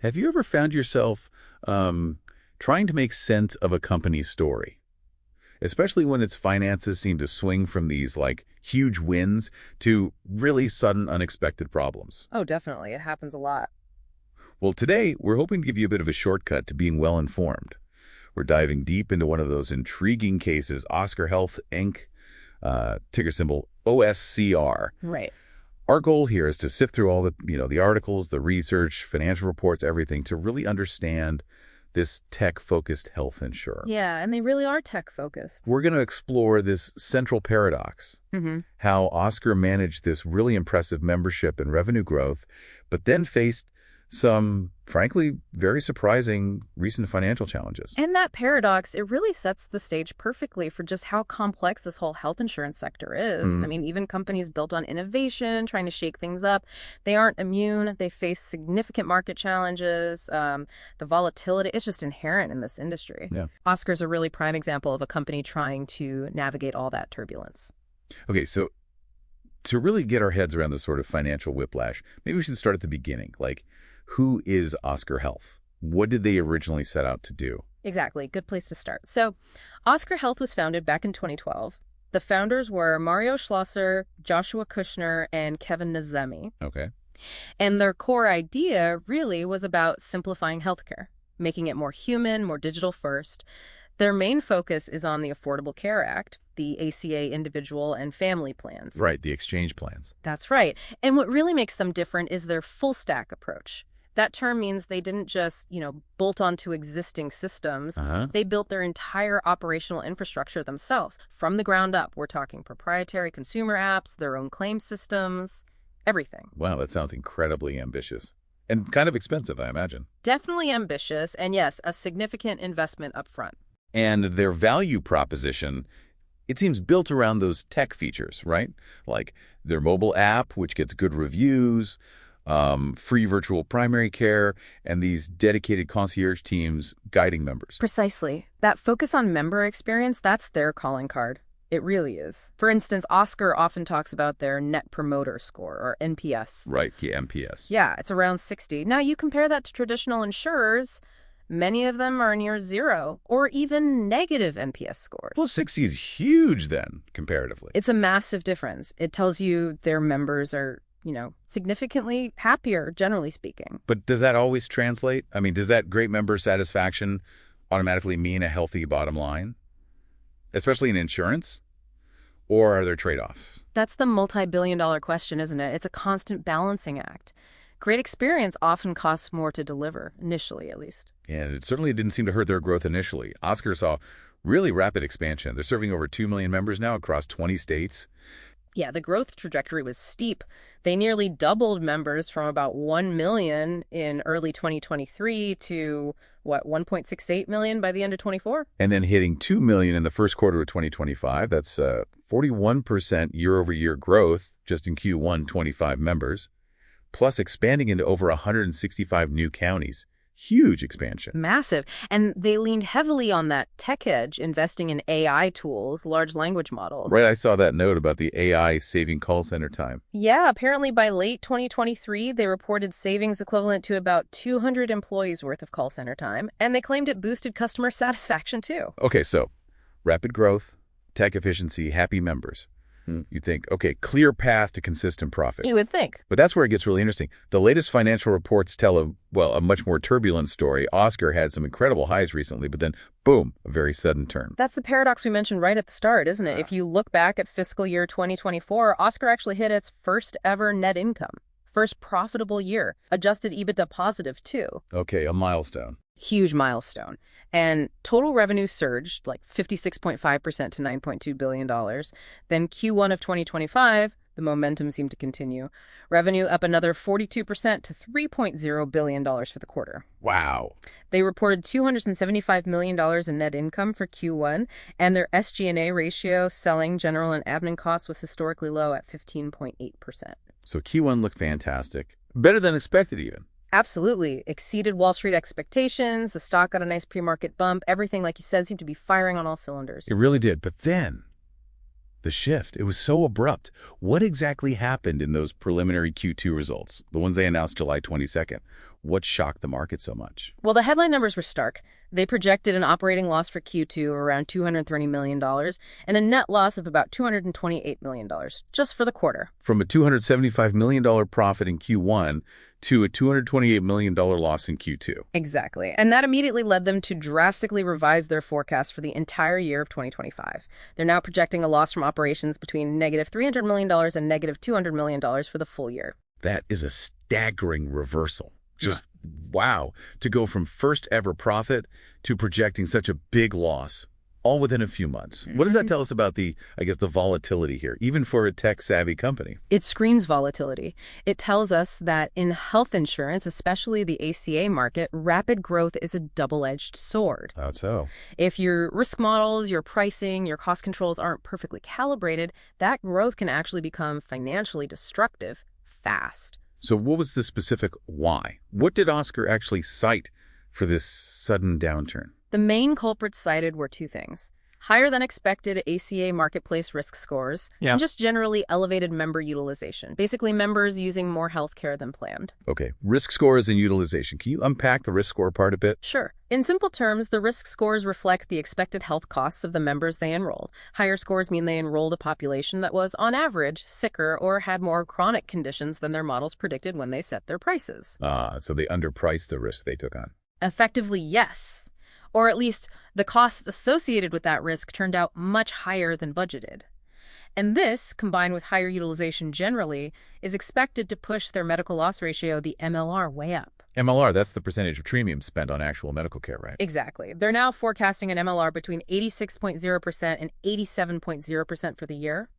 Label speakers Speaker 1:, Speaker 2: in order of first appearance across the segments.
Speaker 1: Have you ever found yourself trying to make sense of a company's story? Especially when its finances seem to swing from these, like, huge wins to really sudden, unexpected problems.
Speaker 2: Oh, definitely. It happens a lot.
Speaker 1: Well, today, we're hoping to give you a bit of a shortcut to being well-informed. We're diving deep into one of those intriguing cases, Oscar Health, Inc., ticker symbol OSCR.
Speaker 2: Right.
Speaker 1: Our goal here is to sift through all the articles, the research, financial reports, everything to really understand this tech-focused health insurer.
Speaker 2: Yeah, and they really are tech-focused.
Speaker 1: We're going to explore this central paradox, how Oscar managed this really impressive membership and revenue growth, but then faced some, frankly, very surprising recent financial challenges.
Speaker 2: And that paradox, it really sets the stage perfectly for just how complex this whole health insurance sector is. I mean, even companies built on innovation, trying to shake things up, they aren't immune. They face significant market challenges. The volatility is just inherent in this industry.
Speaker 1: Yeah.
Speaker 2: Oscar's a really prime example of a company trying to navigate all that turbulence.
Speaker 1: Okay, so to really get our heads around this sort of financial whiplash, maybe we should start at the beginning. Like, who is Oscar Health? What did they originally set out to do?
Speaker 2: Exactly. Good place to start. So Oscar Health was founded back in 2012. The founders were Mario Schlosser, Joshua Kushner, and Kevin Nazemi.
Speaker 1: Okay.
Speaker 2: And their core idea really was about simplifying healthcare, making it more human, more digital first. Their main focus is on the Affordable Care Act, the ACA individual and family plans.
Speaker 1: Right, the exchange plans.
Speaker 2: That's right. And what really makes them different is their full stack approach. That term means they didn't just, bolt onto existing systems. They built their entire operational infrastructure themselves from the ground up. We're talking proprietary consumer apps, their own claim systems, everything.
Speaker 1: Wow, that sounds incredibly ambitious. And kind of expensive, I imagine.
Speaker 2: Definitely ambitious, and yes, a significant investment up front.
Speaker 1: And their value proposition, it seems built around those tech features, right? Like their mobile app, which gets good reviews, free virtual primary care, and these dedicated concierge teams guiding members.
Speaker 2: Precisely. That focus on member experience, that's their calling card. It really is. For instance, Oscar often talks about their Net Promoter Score, or NPS.
Speaker 1: Right, yeah, NPS.
Speaker 2: Yeah, it's around 60. Now, you compare that to traditional insurers, many of them are near zero or even negative NPS scores.
Speaker 1: Well, 60 is huge then, comparatively.
Speaker 2: It's a massive difference. It tells you their members are significantly happier, generally speaking.
Speaker 1: But does that always translate? I mean, does that great member satisfaction automatically mean a healthy bottom line? Especially in insurance? Or are there trade-offs?
Speaker 2: That's the multi-billion-dollar question, isn't it? It's a constant balancing act. Great experience often costs more to deliver, initially at least.
Speaker 1: And it certainly didn't seem to hurt their growth initially. Oscar saw really rapid expansion. They're serving over 2 million members now across 20 states.
Speaker 2: Yeah, the growth trajectory was steep. They nearly doubled members from about 1 million in early 2023 to, 1.68 million by the end of 24?
Speaker 1: And then hitting 2 million in the first quarter of 2025. That's 41% year-over-year growth just in Q1 25 members, plus expanding into over 165 new counties. Huge expansion.
Speaker 2: Massive. And they leaned heavily on that tech edge, investing in AI tools, large language models.
Speaker 1: Right, I saw that note about the AI saving call center time.
Speaker 2: Yeah, apparently by late 2023, they reported savings equivalent to about 200 employees worth of call center time, and they claimed it boosted customer satisfaction too.
Speaker 1: Okay, so rapid growth, tech efficiency, happy members. You think, okay, clear path to consistent profit.
Speaker 2: You would think.
Speaker 1: But that's where it gets really interesting. The latest financial reports tell a much more turbulent story. Oscar had some incredible highs recently, but then, boom, a very sudden turn.
Speaker 2: That's the paradox we mentioned right at the start, isn't it? If you look back at fiscal year 2024, Oscar actually hit its first ever net income. First profitable year. Adjusted EBITDA positive, too.
Speaker 1: Okay, a milestone.
Speaker 2: Huge milestone. And total revenue surged like 56.5% to $9.2 billion. Then Q1 of 2025, the momentum seemed to continue. Revenue up another 42% to $3.0 billion for the quarter.
Speaker 1: Wow.
Speaker 2: They reported $275 million in net income for Q1, and their SG&A ratio, selling, general, and admin costs, was historically low at 15.8%.
Speaker 1: So Q1 looked fantastic. Better than expected, even.
Speaker 2: Absolutely. Exceeded Wall Street expectations. The stock got a nice pre-market bump. Everything, like you said, seemed to be firing on all cylinders.
Speaker 1: It really did. But then, the shift, it was so abrupt. What exactly happened in those preliminary Q2 results, the ones they announced July 22nd? What shocked the market so much?
Speaker 2: Well, the headline numbers were stark. They projected an operating loss for Q2 of around $230 million and a net loss of about $228 million just for the quarter.
Speaker 1: From a $275 million profit in Q1 to a $228 million loss in Q2.
Speaker 2: Exactly. And that immediately led them to drastically revise their forecast for the entire year of 2025. They're now projecting a loss from operations between negative $300 million and negative $200 million for the full year.
Speaker 1: That is a staggering reversal. Just wow, to go from first ever profit to projecting such a big loss, all within a few months. What does that tell us about the volatility here, even for a tech-savvy company?
Speaker 2: It screens volatility. It tells us that in health insurance, especially the ACA market, rapid growth is a double-edged sword.
Speaker 1: How so?
Speaker 2: If your risk models, your pricing, your cost controls aren't perfectly calibrated, that growth can actually become financially destructive fast.
Speaker 1: So what was the specific why? What did Oscar actually cite for this sudden downturn?
Speaker 2: The main culprits cited were two things: higher than expected ACA marketplace risk scores, and just generally elevated member utilization. Basically, members using more healthcare than planned.
Speaker 1: Okay, risk scores and utilization. Can you unpack the risk score part a bit?
Speaker 2: Sure. In simple terms, the risk scores reflect the expected health costs of the members they enrolled. Higher scores mean they enrolled a population that was, on average, sicker or had more chronic conditions than their models predicted when they set their prices.
Speaker 1: So they underpriced the risk they took on.
Speaker 2: Effectively, yes. Or at least the costs associated with that risk turned out much higher than budgeted. And this, combined with higher utilization generally, is expected to push their medical loss ratio, the MLR, way up.
Speaker 1: MLR, that's the percentage of premiums spent on actual medical care, right?
Speaker 2: Exactly. They're now forecasting an MLR between 86.0% and 87.0% for the year.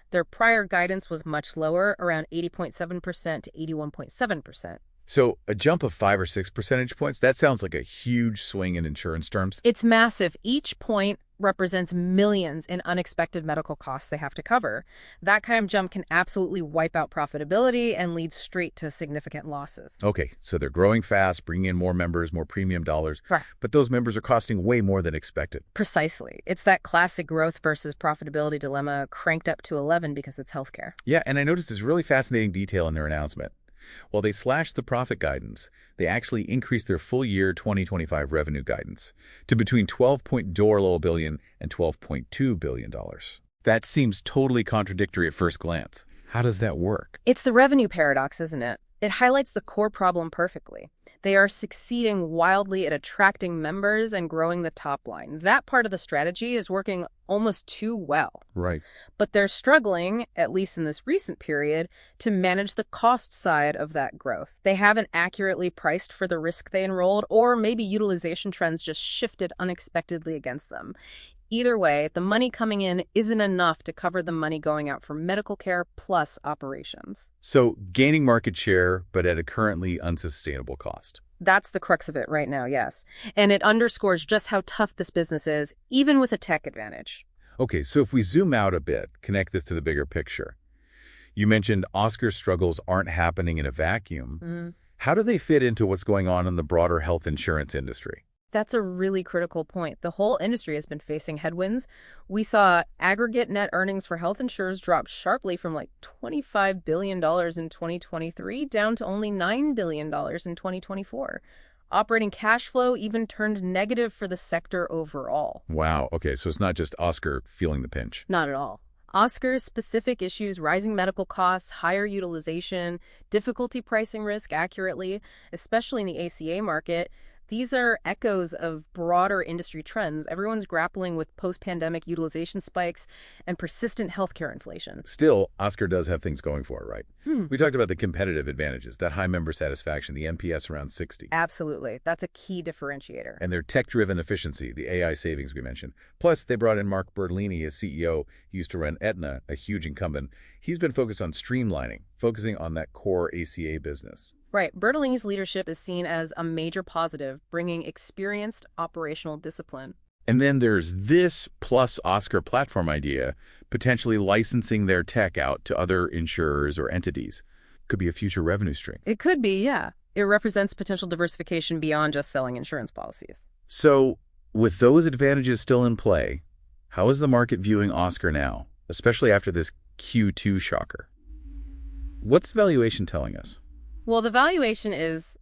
Speaker 2: Their prior guidance was much lower, around 80.7% to 81.7%.
Speaker 1: So a jump of 5 or 6 percentage points, that sounds like a huge swing in insurance terms.
Speaker 2: It's massive. Each point represents millions in unexpected medical costs they have to cover. That kind of jump can absolutely wipe out profitability and lead straight to significant losses.
Speaker 1: Okay, so they're growing fast, bringing in more members, more premium dollars,
Speaker 2: right,
Speaker 1: but those members are costing way more than expected.
Speaker 2: Precisely. It's that classic growth versus profitability dilemma cranked up to 11 because it's healthcare.
Speaker 1: Yeah, and I noticed this really fascinating detail in their announcement. While they slashed the profit guidance, they actually increased their full-year 2025 revenue guidance to between $12.4 billion and $12.2 billion. That seems totally contradictory at first glance. How does that work?
Speaker 2: It's the revenue paradox, isn't it? It highlights the core problem perfectly. They are succeeding wildly at attracting members and growing the top line. That part of the strategy is working almost too well.
Speaker 1: Right.
Speaker 2: But they're struggling, at least in this recent period, to manage the cost side of that growth. They haven't accurately priced for the risk they enrolled, or maybe utilization trends just shifted unexpectedly against them. Either way, the money coming in isn't enough to cover the money going out for medical care plus operations.
Speaker 1: So gaining market share, but at a currently unsustainable cost.
Speaker 2: That's the crux of it right now, yes. And it underscores just how tough this business is, even with a tech advantage.
Speaker 1: Okay, so if we zoom out a bit, connect this to the bigger picture. You mentioned Oscar's struggles aren't happening in a vacuum. How do they fit into what's going on in the broader health insurance industry?
Speaker 2: That's a really critical point. The whole industry has been facing headwinds. We saw aggregate net earnings for health insurers drop sharply from like $25 billion in 2023 down to only $9 billion in 2024. Operating cash flow even turned negative for the sector overall.
Speaker 1: Wow. Okay, so it's not just Oscar feeling the pinch.
Speaker 2: Not at all. Oscar's specific issues, rising medical costs, higher utilization, difficulty pricing risk accurately, especially in the ACA market, these are echoes of broader industry trends. Everyone's grappling with post-pandemic utilization spikes and persistent healthcare inflation.
Speaker 1: Still, Oscar does have things going for it, right? We talked about the competitive advantages, that high member satisfaction, the NPS around 60.
Speaker 2: Absolutely. That's a key differentiator.
Speaker 1: And their tech-driven efficiency, the AI savings we mentioned. Plus, they brought in Mark Bertolini as CEO. He used to run Aetna, a huge incumbent. He's been focused on streamlining, focusing on that core ACA business.
Speaker 2: Right. Bertolini's leadership is seen as a major positive, bringing experienced operational discipline.
Speaker 1: And then there's this plus Oscar platform idea, potentially licensing their tech out to other insurers or entities. Could be a future revenue stream.
Speaker 2: It could be, yeah. It represents potential diversification beyond just selling insurance policies.
Speaker 1: So, with those advantages still in play, how is the market viewing Oscar now, especially after this Q2 shocker? What's the valuation telling us?
Speaker 2: Well, the valuation is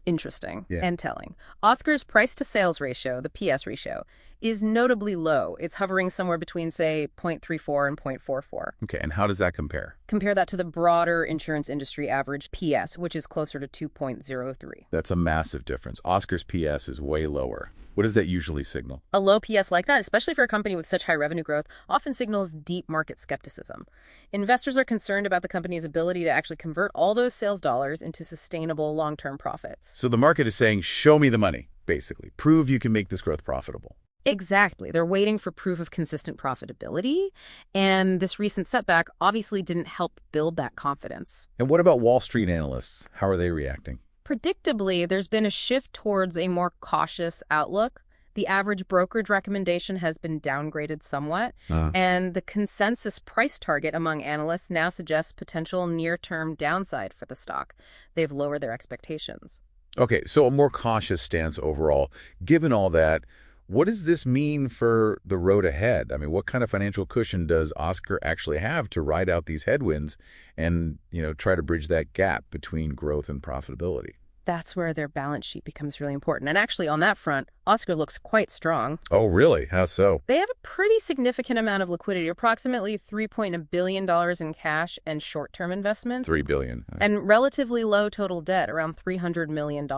Speaker 2: interesting
Speaker 1: Yeah.
Speaker 2: and telling. Oscar's price-to-sales ratio, the PS ratio, is notably low. It's hovering somewhere between, say, 0.34 and 0.44.
Speaker 1: Okay, and how does that compare?
Speaker 2: Compare that to the broader insurance industry average PS, which is closer to 2.03.
Speaker 1: That's a massive difference. Oscar's PS is way lower. What does that usually signal?
Speaker 2: A low PS like that, especially for a company with such high revenue growth, often signals deep market skepticism. Investors are concerned about the company's ability to actually convert all those sales dollars into sustainable long-term profits.
Speaker 1: So the market is saying, show me the money, basically. Prove you can make this growth profitable.
Speaker 2: Exactly. They're waiting for proof of consistent profitability, and this recent setback obviously didn't help build that confidence.
Speaker 1: And what about Wall Street analysts? How are they reacting?
Speaker 2: Predictably, there's been a shift towards a more cautious outlook. The average brokerage recommendation has been downgraded somewhat, and the consensus price target among analysts now suggests potential near-term downside for the stock. They've lowered their expectations.
Speaker 1: Okay, so a more cautious stance overall. Given all that, what does this mean for the road ahead? I mean, what kind of financial cushion does Oscar actually have to ride out these headwinds and, try to bridge that gap between growth and profitability?
Speaker 2: That's where their balance sheet becomes really important. And actually, on that front, Oscar looks quite strong.
Speaker 1: Oh, really? How so?
Speaker 2: They have a pretty significant amount of liquidity, approximately $3.1 billion in cash and short-term investments.
Speaker 1: $3 billion.
Speaker 2: And relatively low total debt, around $300 million.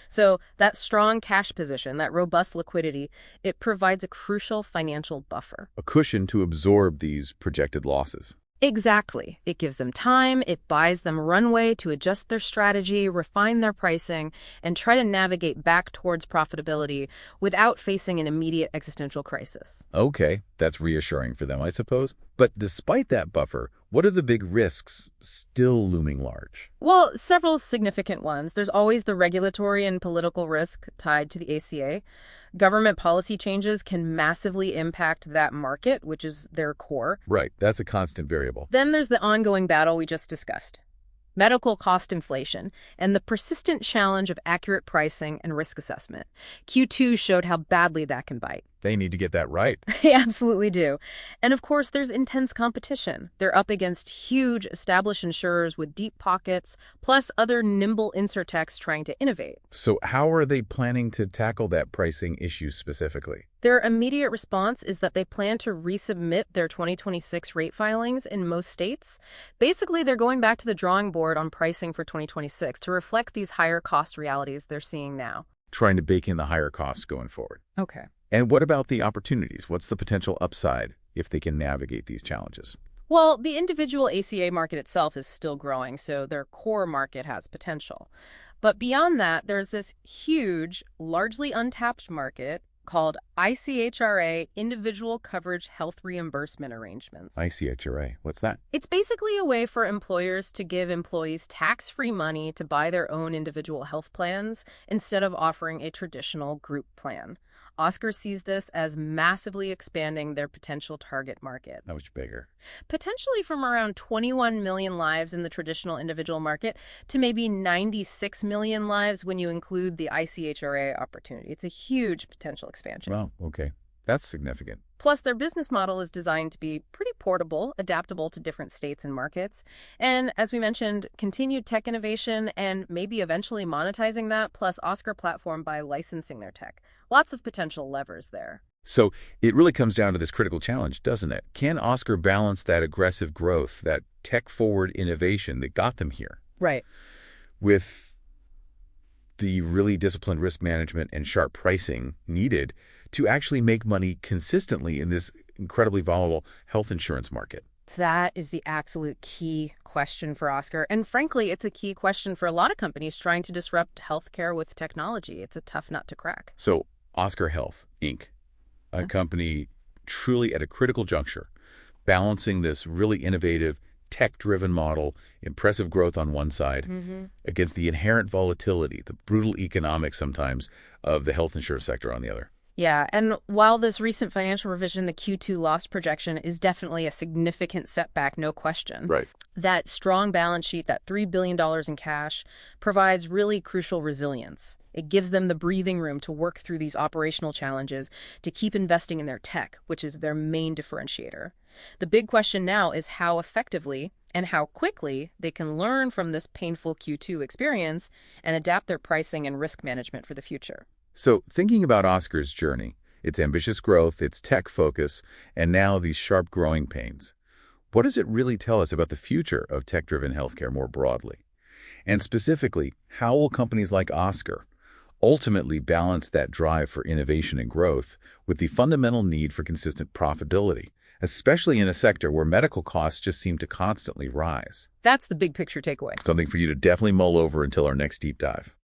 Speaker 2: So that strong cash position, that robust liquidity, it provides a crucial financial buffer.
Speaker 1: A cushion to absorb these projected losses.
Speaker 2: Exactly. It gives them time, it buys them runway to adjust their strategy, refine their pricing, and try to navigate back towards profitability without facing an immediate existential crisis.
Speaker 1: Okay, that's reassuring for them, I suppose. But despite that buffer, what are the big risks still looming large?
Speaker 2: Well, several significant ones. There's always the regulatory and political risk tied to the ACA. Government policy changes can massively impact that market, which is their core.
Speaker 1: Right, that's a constant variable.
Speaker 2: Then there's the ongoing battle we just discussed. Medical cost inflation, and the persistent challenge of accurate pricing and risk assessment. Q2 showed how badly that can bite.
Speaker 1: They need to get that right.
Speaker 2: They absolutely do. And of course, there's intense competition. They're up against huge established insurers with deep pockets, plus other nimble insurtechs trying to innovate.
Speaker 1: So how are they planning to tackle that pricing issue specifically?
Speaker 2: Their immediate response is that they plan to resubmit their 2026 rate filings in most states. Basically, they're going back to the drawing board on pricing for 2026 to reflect these higher cost realities they're seeing now.
Speaker 1: Trying to bake in the higher costs going forward.
Speaker 2: Okay.
Speaker 1: And what about the opportunities? What's the potential upside if they can navigate these challenges?
Speaker 2: Well, the individual ACA market itself is still growing, so their core market has potential. But beyond that, there's this huge, largely untapped market called ICHRA, Individual Coverage Health Reimbursement Arrangements.
Speaker 1: ICHRA, what's that?
Speaker 2: It's basically a way for employers to give employees tax-free money to buy their own individual health plans instead of offering a traditional group plan. Oscar sees this as massively expanding their potential target market.
Speaker 1: How much bigger?
Speaker 2: Potentially from around 21 million lives in the traditional individual market to maybe 96 million lives when you include the ICHRA opportunity. It's a huge potential expansion.
Speaker 1: Wow, okay. That's significant.
Speaker 2: Plus, their business model is designed to be pretty portable, adaptable to different states and markets. And as we mentioned, continued tech innovation and maybe eventually monetizing that, plus Oscar platform by licensing their tech. Lots of potential levers there.
Speaker 1: So it really comes down to this critical challenge, doesn't it? Can Oscar balance that aggressive growth, that tech-forward innovation that got them here?
Speaker 2: Right.
Speaker 1: With the really disciplined risk management and sharp pricing needed to actually make money consistently in this incredibly volatile health insurance market?
Speaker 2: That is the absolute key question for Oscar. And frankly, it's a key question for a lot of companies trying to disrupt healthcare with technology. It's a tough nut to crack.
Speaker 1: So Oscar Health, Inc., a company truly at a critical juncture, balancing this really innovative, tech-driven model, impressive growth on one side, against the inherent volatility, the brutal economics sometimes of the health insurance sector on the other.
Speaker 2: Yeah, and while this recent financial revision, the Q2 loss projection, is definitely a significant setback, no question.
Speaker 1: Right.
Speaker 2: That strong balance sheet, that $3 billion in cash, provides really crucial resilience. It gives them the breathing room to work through these operational challenges, to keep investing in their tech, which is their main differentiator. The big question now is how effectively and how quickly they can learn from this painful Q2 experience and adapt their pricing and risk management for the future.
Speaker 1: So thinking about Oscar's journey, its ambitious growth, its tech focus, and now these sharp growing pains, what does it really tell us about the future of tech-driven healthcare more broadly? And specifically, how will companies like Oscar ultimately balance that drive for innovation and growth with the fundamental need for consistent profitability, especially in a sector where medical costs just seem to constantly rise?
Speaker 2: That's the big picture takeaway.
Speaker 1: Something for you to definitely mull over until our next deep dive.